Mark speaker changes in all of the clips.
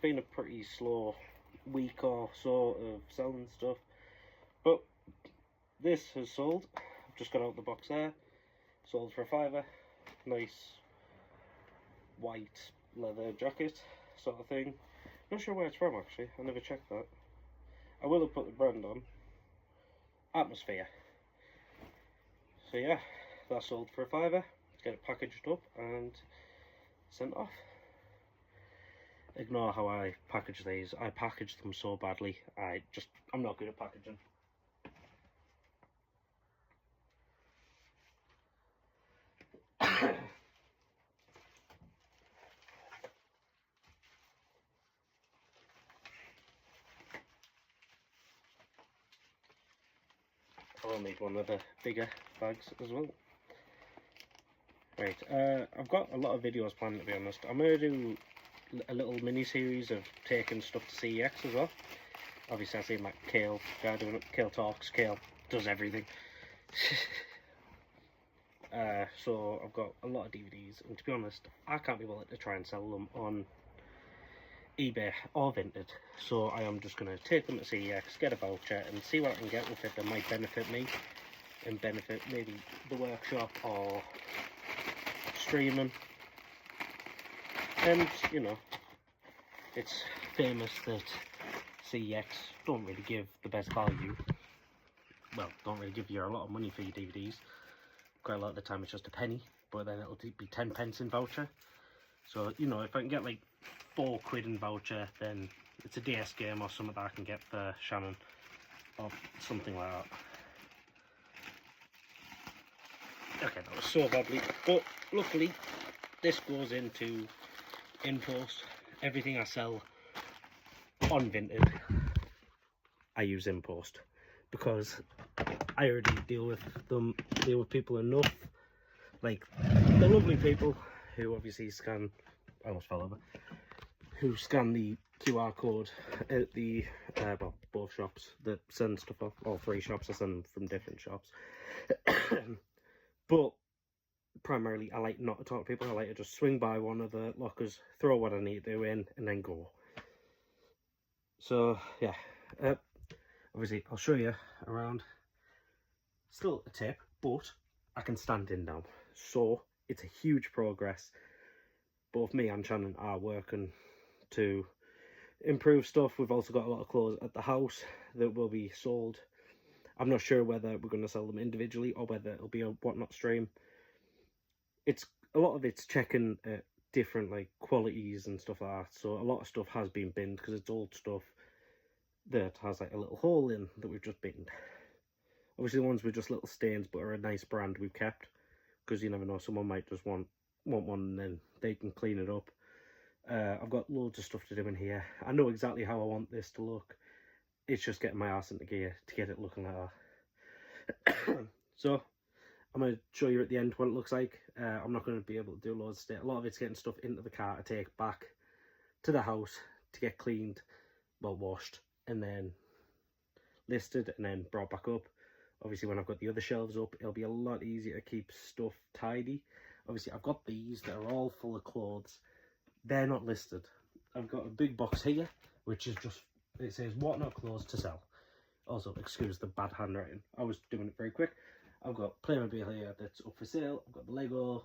Speaker 1: been a pretty slow week or so of selling stuff, but this has sold. I've just got out the box there, sold for £5. Nice white leather jacket sort of thing. Not sure where it's from actually, I never checked that. I will have put the brand on. Atmosphere. So yeah, that sold for £5. Let's get it packaged up and sent off. Ignore how I package these. I package them so badly. I'm not good at packaging. I'll need one of the bigger bags as well. Right, I've got a lot of videos planned, to be honest. I'm going to do a little mini-series of taking stuff to CEX as well. Obviously I see my Kale guy doing it. Kale talks, Kale does everything. So I've got a lot of DVDs, and to be honest, I can't be bothered to try and sell them on eBay or Vinted. So I am just going to take them to CEX, get a voucher, and see what I can get with it that might benefit me, and benefit maybe the workshop or streaming. And, you know, it's famous that CEX don't really give the best value. Well, don't really give you a lot of money for your DVDs. Quite a lot of the time it's just a penny, but then it'll be 10 pence in voucher. So, you know, if I can get like £4 in voucher, then it's a DS game or something that I can get for Shannon or something like that. Okay, that was so badly, but luckily this goes into in-post. Everything I sell on Vinted, I use in-post because I already deal with people enough. Like the lovely people who obviously scan, I almost fell over, who scan the QR code at the, well, both shops that send stuff off. All three shops, I send them from different shops. But primarily I like not to talk to people. I like to just swing by one of the lockers, throw what I need to do in, and then go. So yeah, obviously I'll show you around. Still a tip, but I can stand in now, so it's a huge progress. Both me and Shannon are working to improve stuff. We've also got a lot of clothes at the house that will be sold. I'm not sure whether we're going to sell them individually or whether it'll be a whatnot stream. It's a lot of it's checking different like qualities and stuff like that. So a lot of stuff has been binned because it's old stuff that has like a little hole in that we've just binned. Obviously the ones with just little stains but are a nice brand we've kept, because you never know, someone might just want one and then they can clean it up. I've got loads of stuff to do in here. I know exactly how I want this to look. It's just getting my ass into gear to get it looking like that. So I'm going to show you at the end what it looks like. I'm not going to be able to do loads of stuff. A lot of it's getting stuff into the car to take back to the house to get cleaned, well, washed, and then listed and then brought back up. Obviously when I've got the other shelves up, it'll be a lot easier to keep stuff tidy. Obviously I've got these that are all full of clothes. They're not listed. I've got a big box here which is just, it says whatnot clothes to sell. Also, excuse the bad handwriting, I was doing it very quick. I've got Playmobil here that's up for sale. I've got the Lego,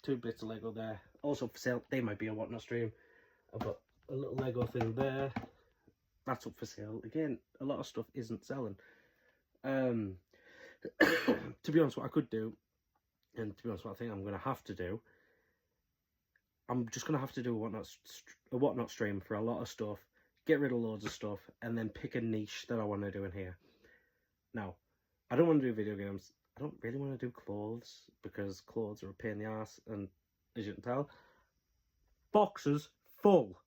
Speaker 1: 2 bits of Lego there, also for sale. They might be a whatnot stream. I've got a little Lego thing there, that's up for sale. Again, a lot of stuff isn't selling. To be honest, what I could do, and to be honest, what I think I'm going to have to do, I'm just going to have to do a whatnot stream for a lot of stuff, get rid of loads of stuff, and then pick a niche that I want to do in here. Now, I don't want to do video games. I don't really want to do clothes, because clothes are a pain in the ass, and as you can tell, boxes full.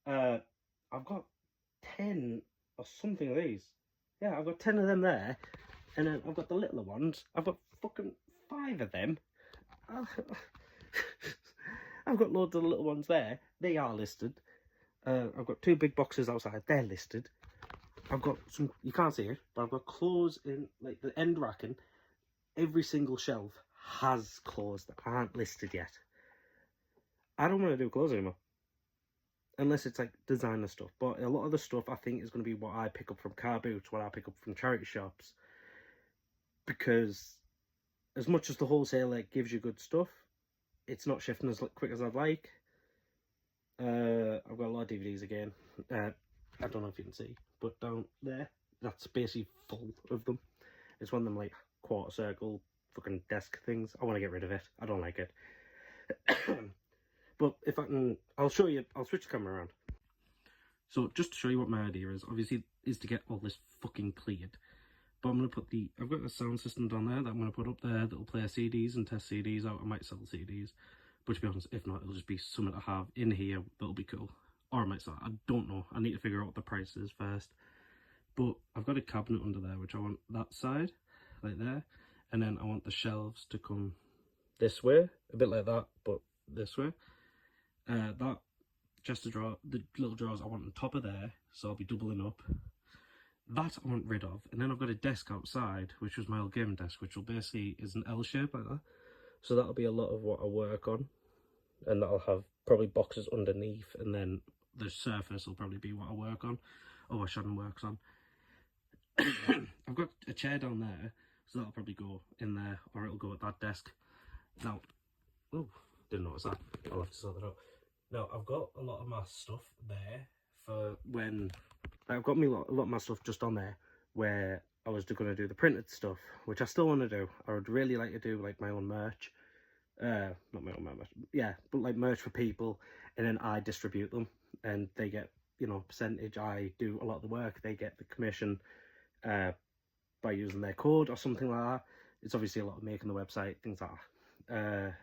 Speaker 1: I've got 10 or something of these. Yeah, I've got 10 of them there, and then I've got the littler ones. I've got fucking 5 of them. I've got loads of the little ones there. They are listed. I've got 2 big boxes outside. They're listed. I've got some, you can't see it, but I've got clothes in like the end racking. Every single shelf has clothes that aren't listed yet. I don't want to do clothes anymore. unless it's like designer stuff. But a lot of the stuff I think is going to be what I pick up from car boots, what I pick up from charity shops, because as much as the wholesaler gives you good stuff, it's not shifting as quick as I'd like. I've got a lot of DVDs again. I don't know if you can see, but down there, that's basically full of them. It's one of them like quarter circle fucking desk things. I want to get rid of it. I don't like it. But if I can, I'll show you. I'll switch the camera around. So just to show you what my idea is, obviously, is to get all this fucking cleared. But I'm going to put I've got a sound system down there that I'm going to put up there that'll play CDs and test CDs out. I might sell CDs. But to be honest, if not, it'll just be something to have in here that'll be cool. Or I might sell it. I don't know. I need to figure out what the price is first. But I've got a cabinet under there, which I want that side, like there. And then I want the shelves to come this way. A bit like that, but this way. That chest of drawer, the little drawers I want on top of there. So I'll be doubling up. That I want rid of. And then I've got a desk outside, which was my old gaming desk, which will basically is an L shape like that. So that'll be a lot of what I work on, and that'll have probably boxes underneath, and then the surface will probably be what I work on, or what Shannon works on. I've got a chair down there, so that'll probably go in there, or it'll go at that desk. Now, oh, didn't notice that. I'll have to sort that out. Now, I've got a lot of my stuff there for when... I've got a lot of my stuff just on there where I was going to do the printed stuff, which I still want to do. I would really like to do like my own merch. Not my own merch, yeah, but like merch for people, and then I distribute them, and they get, you know, percentage. I do a lot of the work, they get the commission by using their code or something like that. It's obviously a lot of making the website, things like that.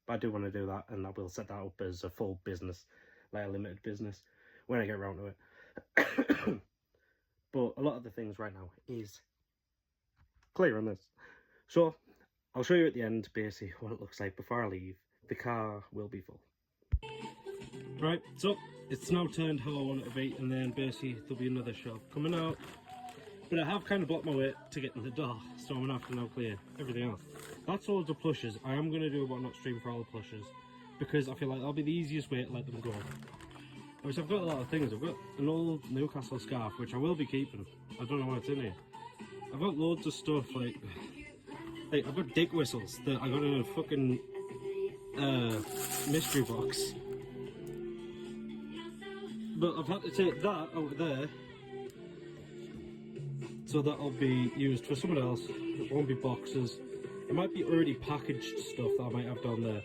Speaker 1: But I do want to do that, and I will set that up as a full business, like a limited business, when I get around to it. But a lot of the things right now is clear on this. So I'll show you at the end basically what it looks like before I leave. The car will be full. Right, so it's now turned how I want it to be, and then basically there'll be another shelf coming out. But I have kind of blocked my way to get in the door, so I'm going to have to now clear everything else. That's all the plushes. I am going to do a whatnot stream for all the plushes, because I feel like that'll be the easiest way to let them go. Which I've got a lot of things. I've got an old Newcastle scarf, which I will be keeping. I don't know why it's in here. I've got loads of stuff like I've got dick whistles that I got in a fucking mystery box. But I've had to take that out of there, so that'll be used for someone else. It won't be boxes. It might be already packaged stuff that I might have down there.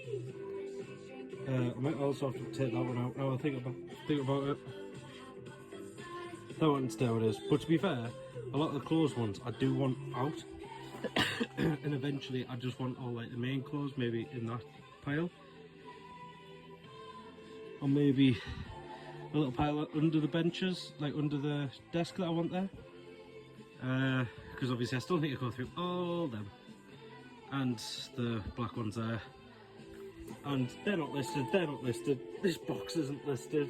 Speaker 1: I might also have to take that one out. Now I think about it. That one stay how it is. But to be fair, a lot of the clothes ones I do want out. And eventually I just want all like the main clothes maybe in that pile. Or maybe a little pile under the benches, like under the desk that I want there. Because obviously I still need to go through all them. And the black ones there. And they're not listed, this box isn't listed.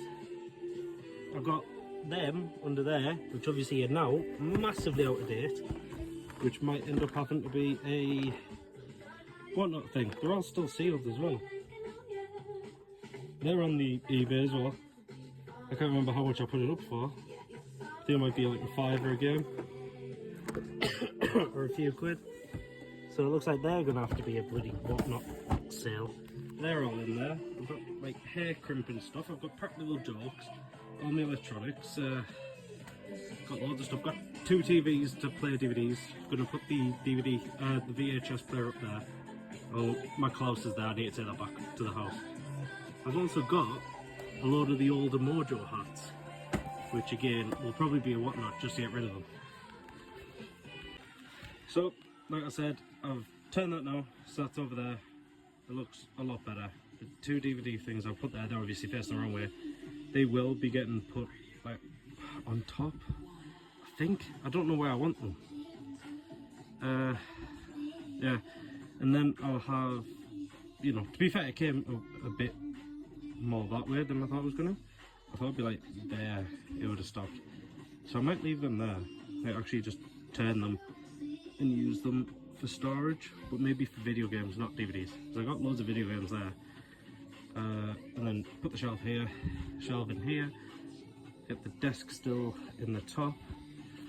Speaker 1: I've got them under there, which obviously are now massively out of date, which might end up having to be a whatnot thing. They're all still sealed as well. They're on the eBay as well. I can't remember how much I put it up for. I think it might be like a $5 a game. Or a few quid. So it looks like they're going to have to be a bloody whatnot sale. They're all in there. I've got like hair crimping stuff. I've got practical jokes, all my electronics. Got loads of stuff. Got 2 TVs to play DVDs. Gonna put the DVD, the VHS player up there. Oh, my Klaus is there. I need to take that back to the house. I've also got a load of the older Mojo hats, which again will probably be a whatnot just to get rid of them. So, like I said, I've turned that now, so that's over there. It looks a lot better. The 2 DVD things I've put there, they're obviously facing the wrong way. They will be getting put like on top, I think. I don't know where I want them. Yeah, and then I'll have, you know, to be fair, it came a bit more that way than I thought it was gonna. I thought it'd be like there, it would have stopped. So I might leave them there. Like actually just turn them and use them for storage, but maybe for video games, not DVDs. So I got loads of video games there. and then put the shelf here, shelf in here, get the desk still in the top.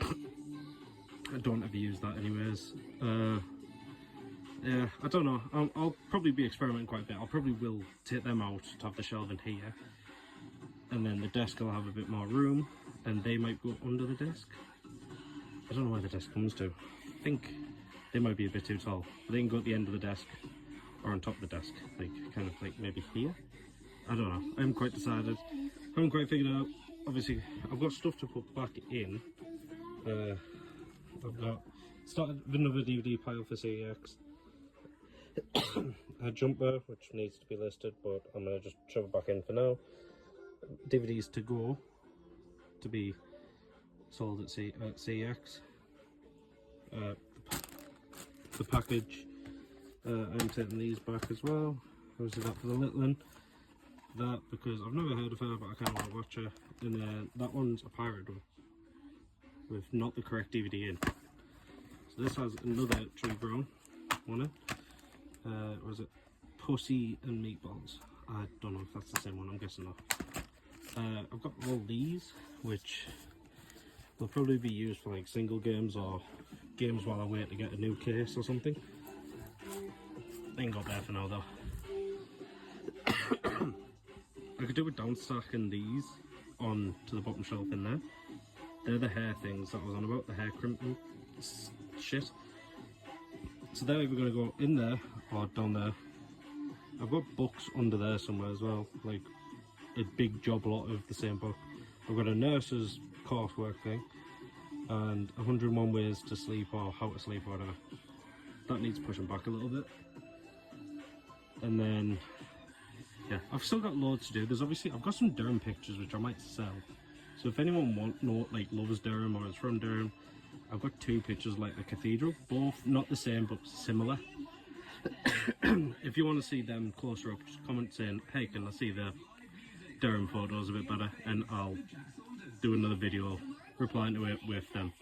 Speaker 1: I don't ever use that anyways. Yeah, I don't know, I'll probably be experimenting quite a bit. I probably will take them out to have the shelf in here, and then the desk will have a bit more room, and they might go under the desk. I don't know where the desk comes to. I think they might be a bit too tall, but they can go at the end of the desk or on top of the desk, like kind of like maybe here. I don't know, I haven't quite decided, I haven't quite figured it out. Obviously I've got stuff to put back in. I've got started with another DVD pile for CEX. A jumper which needs to be listed, but I'm gonna just shove it back in for now. DVDs to go to be sold at CEX. The package, I'm taking these back as well. Obviously that for the little one. That because I've never heard of her, but I kind of want to watch her. And then that one's a pirate one with not the correct DVD in. So this has another Charlie Brown on it. Was it Pussy and Meatballs? I don't know if that's the same one, I'm guessing not. I've got all these, which will probably be used for like single games or games while I wait to get a new case or something. Ain't got there for now though. I could do with down stacking these on to the bottom shelf in there. They're the hair things that I was on about, the hair crimping shit. So they're either going to go in there or down there. I've got books under there somewhere as well, like a big job lot of the same book. I've got a nurse's coursework thing and 101 ways to sleep or how to sleep or whatever. That needs pushing back a little bit. And then, yeah, I've still got loads to do. There's obviously, I've got some Durham pictures which I might sell. So if anyone loves Durham or is from Durham, I've got 2 pictures like the cathedral, both not the same but similar. If you want to see them closer up, just comment saying, hey, can I see the Durham photos a bit better, and I'll do another video replying to it with them.